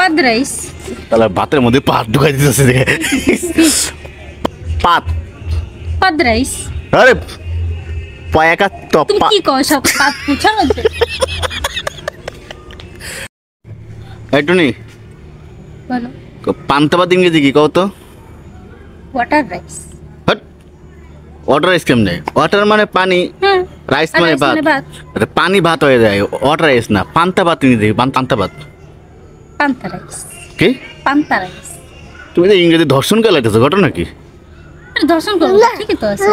পাদ rice. তাহলে ভাতের মধ্যে পাত ঢুকাই দিতেছে দেখে পাত পাদ রাইস। আরে পয়াকা তো তুমি কি কও সব পাদ পুছা না? একটু নি বলো। পান্তা ভাত ইংরেজি কি কও তো? Water rice. Hot water rice কেমনে? ওয়াটার মানে পানি, হ্যাঁ রাইস মানে ভাত। আরে পানি ভাত হয়ে যায়, ওয়াটার রাইস না। পান্তা ভাত ইংরেজি পান্তা ভাত। পান্তা রাইস। কি পান্তা রাইস? তুমি তো ইংরেজি ধর্ষণ কে লাগতেছো, ঘটনা কি? দর্শন করো ঠিকই তো আছে।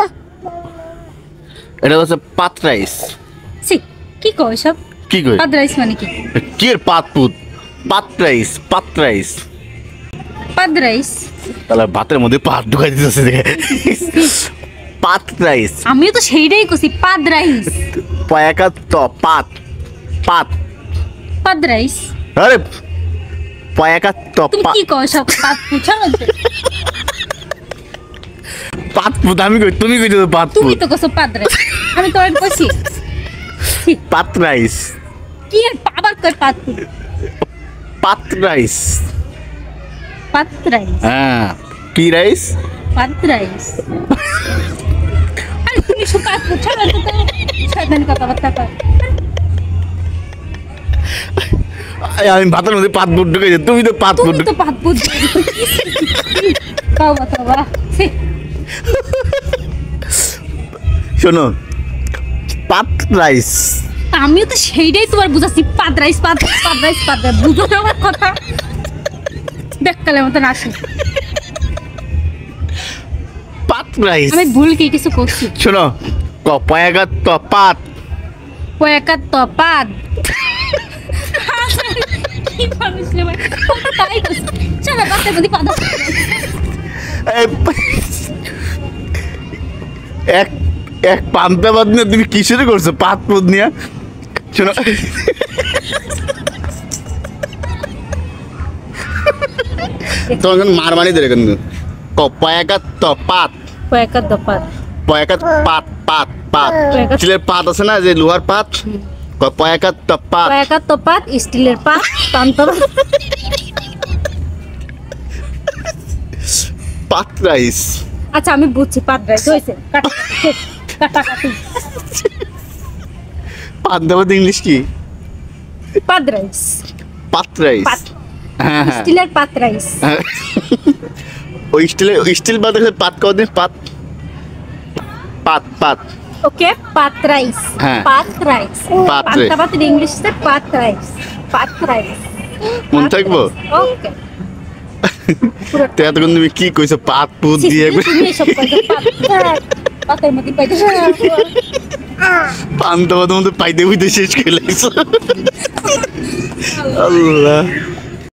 এটা হচ্ছে পাত রাইস। সি কি কও সব? কি কই? পাদ রাইস মানে কি? কি এর পাত পুত? পাত রাইস, পাত রাইস। পাদ রাইস। তাহলে ভাতের মধ্যে পাত ঢুকাই দিতেছে দেখে পাত রাইস। আমিও তো সেইটাই কইছি পাদ রাইস। পয়াকা তো পাত পাত পাদ রাইস। আরে পয়াকা তো তুমি কি কও সব পাদ পুছা না? পাত পুত আমি কই, তুমি কইছো পাত তুমি পুত। তো কইছো পাদ রাইস, আমি তো কইছি পাত রাইস, কি এর বাবার কই পাদ পুত? পাত রাইস। পাদ রাইস। হ্যাঁ কি রাইস? পাদ রাইস। আরে তুমি সব পাদ পুছা না তো? সাবধানে কথাবার্তা কর। আমি ভাতের মধ্যে পাত পুত ঢুকাইছি, তুমি তো পাত পুত। তুমি তো পাদ পুত। তাও বাবা শোনো পাত রাইস। আমিও তো সেইটাই তোমার বুঝাচ্ছি পাদ রাইস পাদ পাদ রাইস পাদ রাইস। বুঝো না আমার কথা? বেকালের মতন আসে। পাত রাইস। আমি ভুল কি কিছু করছি? শোনো পয়াকা তো পাত। পয়াকা তো পাদ। কি মানুষ রে ভাই, তাই করছি। চলো বাচ্চার প্রতি পাদ। এক এক পান্তা ভাত নিয়ে তুমি কিসের করছো পাত পুত নিয়ে? শোনো তোমার মার মানি ধরে কিন্তু পয়াকা তো পাত। পয়াকা তো পাদ। পয়াকা পাত পাত পাত স্টিলের পাত আছে না, যে লোহার পাত, পয়াকা তো পাত। পয়াকা তো পাদ, স্টিলের পাত, পান্তা ভাত। পাত রাইস। আচ্ছা আমি বুঝছি পাদ রাইস হয়েছে। কাটা কাটা কাটি। পান্তা ভাত ইংলিশ কি? পাদ রাইস। পাত রাইস। পাত। হ্যাঁ হ্যাঁ স্টিলের পাত রাইস। হ্যাঁ। ওই স্টিল পাত আছে, পাত কদিন পাত পাত পাত। ওকে পাত রাইস। হ্যাঁ। পাত রাইস। পাত পান্তা রাইস। ভাতের ইংলিশে পাত রাইস। পাত রাইস। মনে থাকবো? ওকে। তো এতক্ষণ তুমি কি কইছো পাত পুত দিয়ে? তুমি এসব কইছো পাত। পাতের মধ্যে পাইতে। পান্তা ভাতের মধ্যে পাইতে হইতে শেষ করে লাগছো। আল্লাহ।